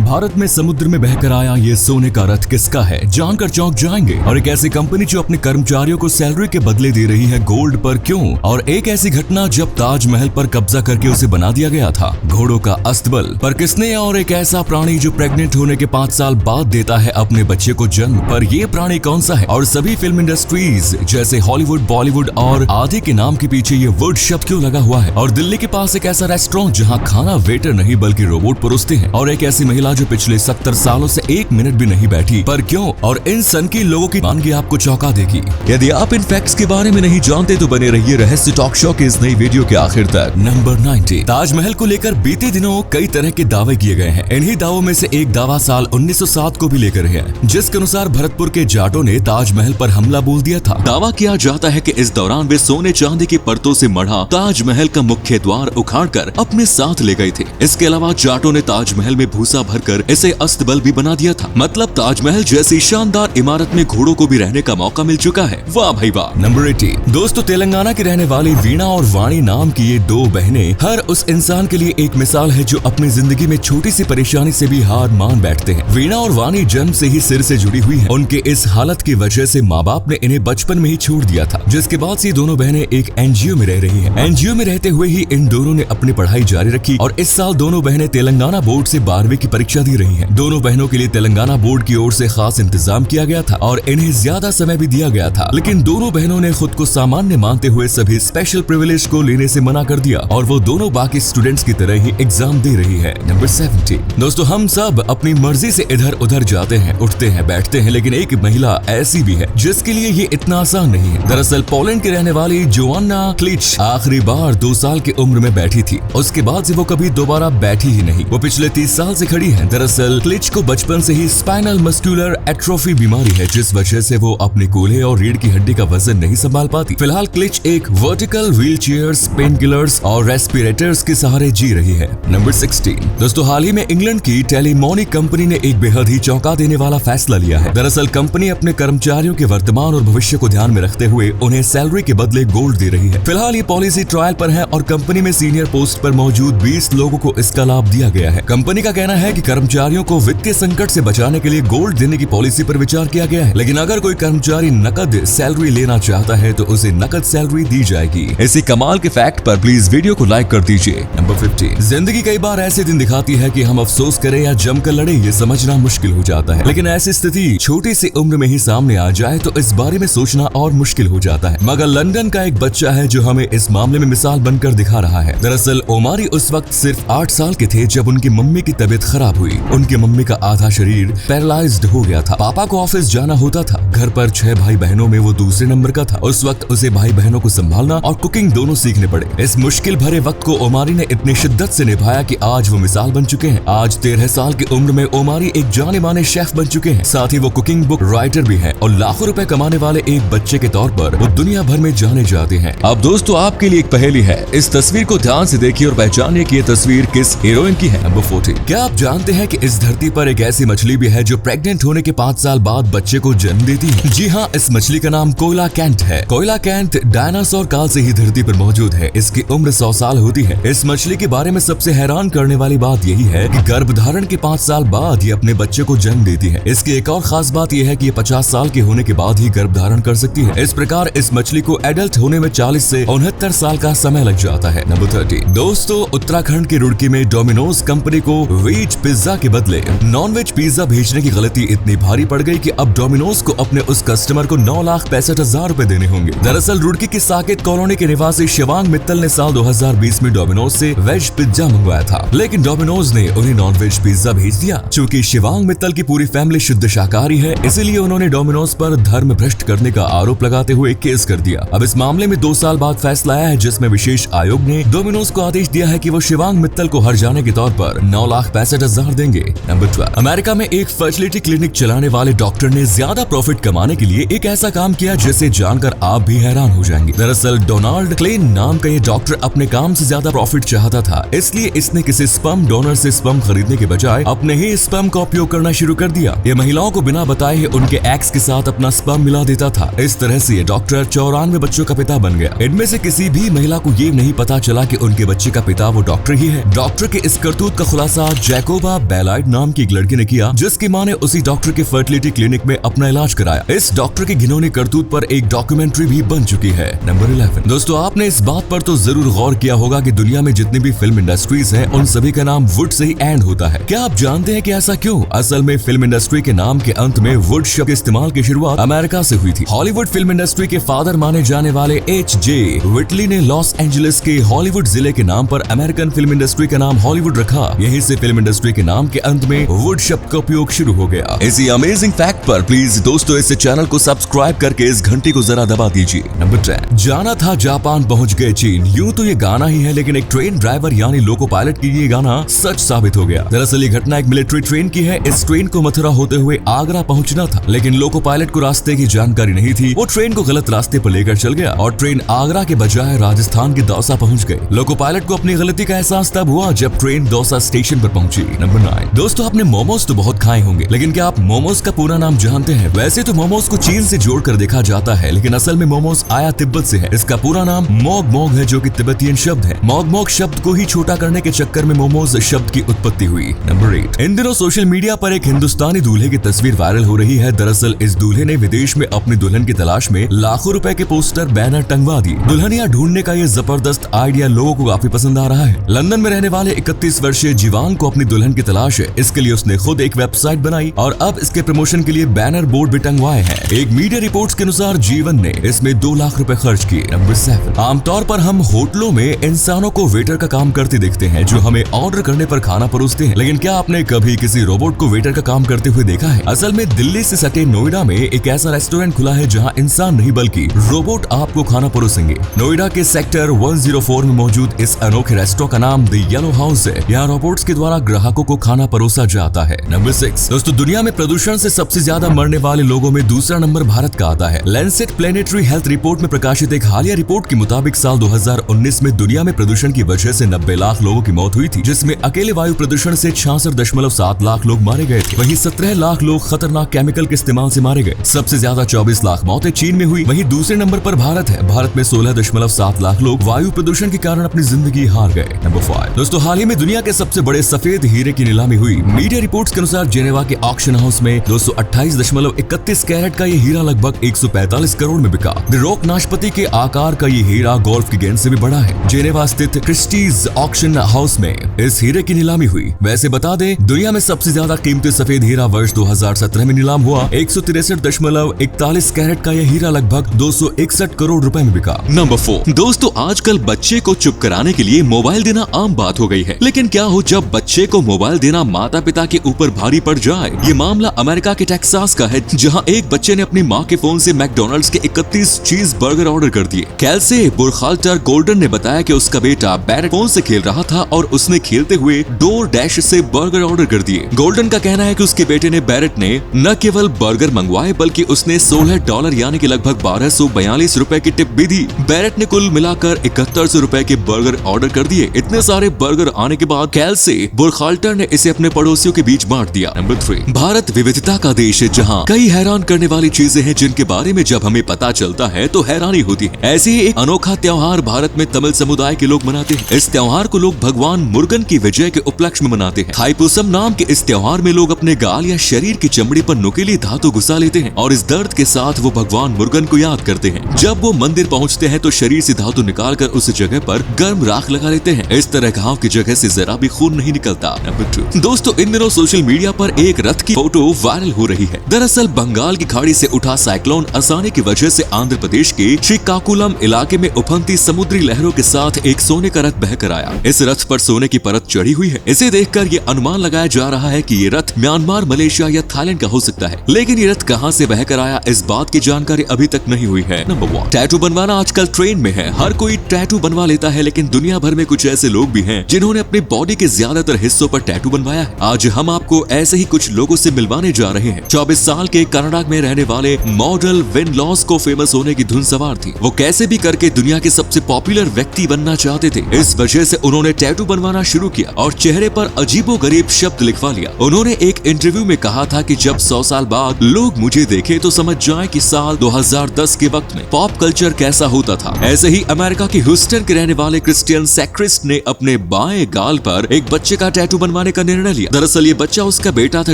भारत में समुद्र में बहकर आया ये सोने का रथ किसका है, जानकर चौंक जाएंगे। और एक ऐसी कंपनी जो अपने कर्मचारियों को सैलरी के बदले दे रही है गोल्ड पर, क्यों? और एक ऐसी घटना जब ताजमहल पर कब्जा करके उसे बना दिया गया था। घोड़ों का अस्तबल पर किसने? और एक ऐसा प्राणी जो प्रेग्नेंट होने के 5 साल बाद देता है अपने बच्चे को जन्म, पर ये प्राणी कौन सा है? और सभी फिल्म इंडस्ट्रीज जैसे हॉलीवुड, बॉलीवुड और आदि के नाम के पीछे ये वुड शब्द क्यों लगा हुआ है? और दिल्ली के पास एक ऐसा रेस्टोरेंट जहाँ खाना वेटर नहीं बल्कि रोबोट परोसते हैं। और एक ऐसी महिला जो पिछले 70 सालों से 1 मिनट भी नहीं बैठी, पर क्यों? और इन सनकी लोगों की मानगी आपको चौंका देगी। यदि आप इन फैक्ट्स के बारे में नहीं जानते तो बने रहिए रहस्य टॉक शो के इस नई वीडियो के आखिर तक। नंबर 90। ताजमहल को लेकर बीते दिनों कई तरह के दावे किए गए हैं। इन्हीं दावों में से एक दावा साल 1907 को भी लेकर है, जिसके अनुसार भरतपुर के जाटों ने ताजमहल पर हमला बोल दिया था। दावा किया जाता है कि इस दौरान वे सोने चांदी की परतों से मढ़ा ताजमहल का मुख्य द्वार उखाड़कर अपने साथ ले गए थे। इसके अलावा जाटों ने ताजमहल में भूसा भरकर इसे अस्तबल भी बना दिया था। मतलब ताजमहल जैसी शानदार इमारत में घोड़ों को भी रहने का मौका मिल चुका है। वाह भाई वाह। नंबर 80। दोस्तों, तेलंगाना की रहने वाली वीणा और वाणी नाम की ये 2 बहनें हर उस इंसान के लिए एक मिसाल है जो अपनी जिंदगी में छोटी सी परेशानी से भी हार मान बैठते हैं। वीणा और वाणी जन्म से ही सिर से जुड़ी हुई है। उनके इस हालत की वजह से माँ बाप ने इन्हें बचपन में ही छोड़ दिया था, जिसके बाद से दोनों बहनें एक एनजीओ में रह रही है। एनजीओ में रहते हुए ही इन दोनों ने अपनी पढ़ाई जारी रखी और इस साल दोनों बहनें तेलंगाना बोर्ड से 12वीं की परीक्षा दे रही हैं। दोनों बहनों के लिए तेलंगाना बोर्ड की ओर से खास इंतजाम किया गया था और इन्हें ज्यादा समय भी दिया गया था, लेकिन दोनों बहनों ने खुद को सामान्य मानते हुए सभी स्पेशल प्रिविलेज को लेने से मना कर दिया और वो दोनों बाकी स्टूडेंट्स की तरह ही एग्जाम दे रही है। नंबर 70। दोस्तों, हम सब अपनी मर्जी से इधर उधर जाते हैं, उठते हैं, बैठते हैं, लेकिन एक महिला ऐसी भी है जिसके लिए ये इतना आसान नहीं है। दरअसल पोलैंड की रहने वाली जोआना क्लिच आखिरी बार 2 साल की उम्र में बैठी थी। उसके बाद से वो कभी दोबारा बैठी ही नहीं। वो पिछले 30 साल से खड़ी है। दरअसल क्लिच को बचपन से ही स्पाइनल मस्कुलर एट्रोफी बीमारी है, जिस वजह से वो अपने कूल्हे और रीढ़ की हड्डी का वजन नहीं संभाल पाती। फिलहाल क्लिच एक vertical wheel chairs, pain killers और रेस्पिरेटर्स के सहारे जी रही है। नंबर 16। दोस्तों, हाल ही में इंग्लैंड की टेलीमोनी कंपनी ने एक बेहद ही चौंका देने वाला फैसला लिया है। दरअसल कंपनी अपने कर्मचारियों के वर्तमान और भविष्य को ध्यान में रखते हुए उन्हें सैलरी के बदले गोल्ड दे रही है। फिलहाल ये पॉलिसी ट्रायल पर है और कंपनी में सीनियर पोस्ट पर मौजूद 20 लोगों को इसका लाभ दिया गया है। कंपनी का कहना है कि कर्मचारियों को वित्तीय संकट से बचाने के लिए गोल्ड देने की पॉलिसी पर विचार किया गया है, लेकिन अगर कोई कर्मचारी नकद सैलरी लेना चाहता है तो उसे नकद सैलरी दी जाएगी। इसी कमाल के फैक्ट पर प्लीज वीडियो को लाइक कर दीजिए। नंबर 50। जिंदगी कई बार ऐसे दिन दिखाती है कि हम अफसोस करें या जमकर लड़े ये समझना मुश्किल हो जाता है, लेकिन ऐसी स्थिति छोटी सी उम्र में ही सामने आ जाए तो इस बारे में सोचना और मुश्किल हो जाता है। मगर लंदन का एक बच्चा है जो हमें इस मामले में मिसाल बनकर दिखा रहा है। दरअसल ओमारी उस वक्त सिर्फ 8 साल के थे जब उनकी मम्मी की तबीयत खराब हुई। उनकी मम्मी का आधा शरीर पैरालाइज्ड हो गया था। पापा को ऑफिस जाना होता था। घर पर 6 भाई बहनों में वो दूसरे नंबर का था। उस वक्त उसे भाई बहनों को संभालना और कुकिंग दोनों सीखने पड़े। इस मुश्किल भरे वक्त को ओमारी ने इतनी शिद्दत से निभाया कि आज वो मिसाल बन चुके हैं। आज 13 साल की उम्र में ओमारी एक जाने माने शेफ बन चुके हैं। साथ ही वो कुकिंग बुक राइटर भी है और लाखों रुपए कमाने वाले एक बच्चे के तौर पर वो दुनिया भर में जाने जाते हैं। अब दोस्तों, आपके लिए एक पहेली है। इस तस्वीर को ध्यान से देखिए और पहचानिए कि ये तस्वीर किस हीरोइन की है। नंबर 40। क्या आप जानते हैं कि इस धरती पर एक ऐसी मछली भी है जो प्रेग्नेंट होने के 5 साल बाद बच्चे को जन्म देती है? जी हाँ, इस मछली का नाम कोयला कैंट है। कोयला कैंट डायनासोर काल से ही धरती पर मौजूद है। इसकी उम्र 100 साल होती है। इस मछली के बारे में सबसे हैरान करने वाली बात यही है कि गर्भधारण के 5 साल बाद ये अपने बच्चे को जन्म देती है। इसकी एक और खास बात यह है कि ये 50 साल के होने के बाद ही गर्भधारण कर सकती है। इस प्रकार इस मछली को एडल्ट होने में 40 से 69 साल का समय लग जाता है। नंबर 30। दोस्तों, उत्तराखंड के रुड़की में डोमिनोज कंपनी को वेज पिज्जा के बदले नॉन वेज पिज्जा भेजने की गलती इतनी भारी पड़ गई कि अब डोमिनोज को अपने उस कस्टमर को 9,65,000 रुपए देने होंगे। दरअसल रुड़की की साकेत कॉलोनी के निवासी शिवांग मित्तल ने साल 2020 में डोमिनोज से वेज पिज्जा मंगवाया था, लेकिन डोमिनोज ने उन्हें नॉन वेज पिज्जा भेज दिया। चूँकि शिवांग मित्तल की पूरी फैमिली शुद्ध शाकाहारी है, इसीलिए उन्होंने डोमिनोज पर धर्म भ्रष्ट करने का आरोप लगाते हुए केस कर दिया। अब इस मामले में 2 साल बाद फैसला आया है, जिसमें विशेष आयोग ने डोमिनोज को आदेश दिया है कि वो शिवांग मित्तल को हर जाने के तौर पर 9,65,000 देंगे। नंबर 12। अमेरिका में एक फर्टिलिटी क्लिनिक चलाने वाले डॉक्टर ने ज्यादा प्रॉफिट कमाने के लिए एक ऐसा काम किया जिसे जानकर आप भी हैरान हो जाएंगे। दरअसल डोनाल्ड क्लेन नाम का ये डॉक्टर अपने काम से ज्यादा प्रॉफिट चाहता था, इसलिए इसने किसी स्पर्म डोनर से स्पर्म खरीदने के बजाय अपने ही स्पर्म का उपयोग करना शुरू कर दिया। ये महिलाओं को बिना बताए ही उनके एक्स के साथ अपना स्पर्म मिला देता था। इस तरह से ये डॉक्टर 94 बच्चों का पिता बन गया। इनमें से किसी भी महिला को ये नहीं पता चला कि उनके बच्चे का पिता वो डॉक्टर ही है। डॉक्टर के इस करतूत का खुलासा जैकोबा बेलाइट नाम की एक लड़की ने किया, जिसकी मां ने उसी डॉक्टर के फर्टिलिटी क्लिनिक में अपना इलाज कराया। इस डॉक्टर की घिनौनी करतूत पर एक डॉक्यूमेंट्री भी बन चुकी है। नंबर 11। दोस्तों, आपने इस बात पर तो जरूर गौर किया होगा कि दुनिया में जितनी भी फिल्म इंडस्ट्रीज हैं, उन सभी का नाम वुड से ही एंड होता है। क्या आप जानते हैं कि ऐसा क्यों? असल में फिल्म इंडस्ट्री के नाम के अंत में वुड शब्द के इस्तेमाल की शुरुआत अमेरिका से हुई थी। हॉलीवुड फिल्म इंडस्ट्री के फादर माने जाने वाले H.J. व्हिटली ने लॉस एंजलिस के हॉलीवुड जिले के नाम पर अमेरिकन फिल्म इंडस्ट्री का नाम हॉलीवुड रखा। यहीं से फिल्म इंडस्ट्री के नाम के अंत में वुड शब्द का उपयोग शुरू हो गया। इसी अमेजिंग फैक्ट पर प्लीज दोस्तों इस चैनल को सब्सक्राइब करके इस घंटी को जरा दबा दीजिए। नंबर 10। जाना था जापान पहुंच गए चीन। यूं तो ये गाना ही है, लेकिन एक ट्रेन ड्राइवर यानी लोको पायलट की ये गाना सच साबित हो गया। दरअसल ये घटना एक मिलिट्री ट्रेन की है। इस ट्रेन को मथुरा होते हुए आगरा पहुंचना था, लेकिन लोको पायलट को रास्ते की जानकारी नहीं थी। वो ट्रेन को गलत रास्ते पर लेकर चल गया और ट्रेन आगरा के बजाय राजस्थान के दौसा पहुंच गई। लोको पायलट को अपनी गलती का एहसास तब हुआ जब ट्रेन दौसा स्टेशन पर पहुंची। नंबर 9। दोस्तों, आपने मोमोज तो बहुत खाए होंगे, लेकिन क्या आप मोमोज का पूरा नाम जानते हैं? वैसे तो मोमोज को चीन से जोड़कर देखा जाता है, लेकिन असल में मोमोज आया तिब्बत से है। इसका पूरा नाम मोग मोग है, जो कि तिब्बतियन शब्द है। मोग मोग शब्द को ही छोटा करने के चक्कर में मोमोज शब्द की उत्पत्ति हुई। नंबर 8। इन दिनों सोशल मीडिया पर एक हिंदुस्तानी दूल्हे की तस्वीर वायरल हो रही है। दरअसल इस दूल्हे ने विदेश में अपनी दुल्हन की तलाश में लाखों रुपए के पोस्टर बैनर टंगवा दिए। दुल्हनिया ढूंढने का ये जबरदस्त आइडिया लोगों को काफी पसंद आ रहा है। लंदन में रहने वाले 31 वर्षीय जीवांग को अपनी दुल्हन की तलाश है। इसके लिए उसने खुद एक वेबसाइट बनाई और अब इसके प्रमोशन के लिए बैनर बोर्ड भी टंगवाए हैं। एक मीडिया रिपोर्ट्स के अनुसार जीवन ने इसमें 2 लाख रुपए खर्च किए। नंबर 7। आमतौर पर हम होटलों में इंसानों को वेटर का काम करते देखते हैं, जो हमें ऑर्डर करने पर खाना परोसते हैं, लेकिन क्या आपने कभी किसी रोबोट को वेटर का काम करते हुए देखा है? असल में दिल्ली से सटे नोएडा में एक ऐसा रेस्टोरेंट खुला है जहां इंसान नहीं बल्कि रोबोट आपको खाना परोसेंगे। नोएडा के सेक्टर 104 में मौजूद इस अनोखे रेस्टोरेंट का नाम द येलो हाउस है। यहाँ रोबोट्स के द्वारा ग्राहकों को खाना परोसा जाता है। नंबर 6। दोस्तों, दुनिया में प्रदूषण से सबसे ज्यादा मरने वाले लोगों में दूसरा नंबर भारत का आता है। लैंसेट प्लेनेटरी हेल्थ रिपोर्ट में प्रकाशित एक हालिया रिपोर्ट के मुताबिक साल 2019 में दुनिया में प्रदूषण की वजह से 90 लाख लोगों की मौत हुई थी, जिसमें अकेले वायु प्रदूषण से 66.7 लाख लोग मारे गए थे। वहीं 17 लाख लोग खतरनाक केमिकल के इस्तेमाल से मारे गए। सबसे ज्यादा 24 लाख मौतें चीन में हुई। वहीं दूसरे नंबर पर भारत है। भारत में 16.7 लाख लोग वायु प्रदूषण के कारण अपनी जिंदगी हार गए। नंबर 5। दोस्तों, हाल ही में दुनिया के सबसे बड़े सफेद हीरे की नीलामी हुई। मीडिया रिपोर्ट्स के अनुसार जेनेवा के ऑक्शन हाउस में 228.31 कैरेट का ये हीरा लगभग 145 करोड़ में बिका। द रॉक नाशपाती के आकार का ये हीरा गोल्फ की गेंद से भी बड़ा है। जेनेवा स्थित क्रिस्टीज ऑक्शन हाउस में इस हीरे की नीलामी हुई। वैसे बता दें, दुनिया में सबसे ज्यादा कीमती सफेद हीरा वर्ष 2017 में नीलाम हुआ। 163.41 कैरेट का यह हीरा लगभग 261 करोड़ रुपए में बिका। नंबर 4। दोस्तों, आजकल बच्चे को चुप कराने के लिए मोबाइल देना आम बात हो गई है, लेकिन क्या हो जब बच्चे को मोबाइल देना माता पिता के ऊपर भारी पड़ जाए? ये मामला अमेरिका के टेक्सास का है, जहां एक बच्चे ने अपनी मां के फोन से मैकडॉनल्ड्स के 31 चीज बर्गर ऑर्डर कर दिए। कैल्से बुरखाल्टर गोल्डन ने बताया कि उसका बेटा बैरेट फोन से खेल रहा था और उसने खेलते हुए डोर डैश से बर्गर ऑर्डर कर दिए। गोल्डन का कहना है कि उसके बेटे ने बैरेट ने न केवल बर्गर मंगवाए बल्कि उसने $16 यानी कि लगभग 1242 रुपए की टिप भी दी। बैरेट ने कुल मिलाकर 7100 रुपए के बर्गर ऑर्डर कर दिए। इतने सारे बर्गर आने के बाद कैल्से बुरखाल्टर ने इसे अपने पड़ोसियों के बीच बांट दिया। नंबर 3। भारत विविधता का देश है, जहां कई हैरान करने वाली चीजें हैं जिनके बारे में जब हमें पता चलता है तो हैरानी होती है। ऐसे ही एक अनोखा त्योहार भारत में तमिल समुदाय के लोग मनाते हैं। इस त्योहार को लोग भगवान मुर्गन की विजय के उपलक्ष्य में मनाते हैं। थाईपुसम नाम के इस त्योहार में लोग अपने गाल या शरीर की चमड़ी पर नुकीली धातु घुसा लेते हैं और इस दर्द के साथ वो भगवान मुर्गन को याद करते हैं। जब वो मंदिर पहुंचते हैं तो शरीर से धातु निकालकर उस जगह पर गर्म राख लगा लेते हैं। इस तरह घाव की जगह से जरा भी खून नहीं निकलता। नंबर 2। दोस्तों, इन दिनों सोशल मीडिया पर एक रथ की फोटो वायरल हो रही है। दरअसल बंगाल की खाड़ी से उठा साइक्लोन असानी की वजह से आंध्र प्रदेश के श्रीकाकुलम इलाके में उफनती समुद्री लहरों के साथ एक सोने का रथ बहकर आया। इस रथ पर सोने की परत चढ़ी हुई है। इसे देखकर ये अनुमान लगाया जा रहा है कि ये रथ म्यांमार, मलेशिया या थाईलैंड का हो सकता है, लेकिन ये रथ कहां से बहकर आया इस बात की जानकारी अभी तक नहीं हुई है। नंबर 1। टैटू बनवाना आजकल ट्रेंड में है। हर कोई टैटू बनवा लेता है, लेकिन दुनिया भर में कुछ ऐसे लोग भी हैं जिन्होंने अपनी बॉडी के ज्यादातर हिस्सों पर टैटू बनवाया है। आज हम आपको ऐसे ही कुछ लोगों से मिलवाने जा रहे हैं। 24 साल के कनाडा में रहने वाले मॉडल विन लॉस को फेमस होने की धुन सवार थी। वो कैसे भी करके दुनिया के सबसे पॉपुलर व्यक्ति बनना चाहते थे। इस वजह से उन्होंने टैटू बनवाना शुरू किया और चेहरे पर अजीबोगरीब शब्द लिखवा लिया। उन्होंने एक इंटरव्यू में कहा था कि जब 100 साल बाद लोग मुझे देखें तो समझ जाएं कि साल 2010 के वक्त में पॉप कल्चर कैसा होता था। ऐसे ही अमेरिका के ह्यूस्टन के रहने वाले क्रिस्टियन सैक्रिस्ट ने अपने बाएं गाल पर एक बच्चे का टैटू बनवाने बनवाने का निर्णय लिया। दरअसल ये बच्चा उसका बेटा था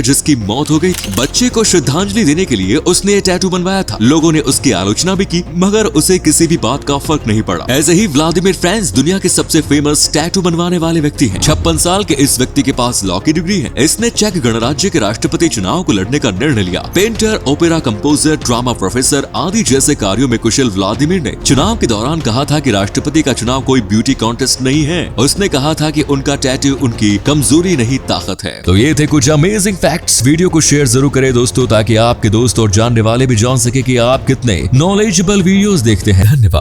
जिसकी मौत हो गई। बच्चे को श्रद्धांजलि देने के लिए उसने ये टैटू बनवाया था। लोगों ने उसकी आलोचना भी की मगर उसे किसी भी बात का फर्क नहीं पड़ा। ऐसे ही व्लादिमीर फ्रांस दुनिया के सबसे फेमस टैटू बनवाने वाले व्यक्ति हैं। 56 साल के इस व्यक्ति के पास लॉ की डिग्री है। इसने चेक गणराज्य के राष्ट्रपति चुनाव को लड़ने का निर्णय लिया। Painter, opera composer, drama professor आदि जैसे कार्यों में कुशल व्लादिमीर ने चुनाव के दौरान कहा था कि राष्ट्रपति का चुनाव कोई ब्यूटी कॉन्टेस्ट नहीं है। उसने कहा था कि उनका टैटू उनकी कमजोरी नहीं ताकत है। तो ये थे कुछ अमेजिंग फैक्ट्स। वीडियो को शेयर जरूर करें दोस्तों, ताकि आपके दोस्त और जानने वाले भी जान सके कि आप कितने नॉलेजेबल वीडियोस देखते हैं। धन्यवाद।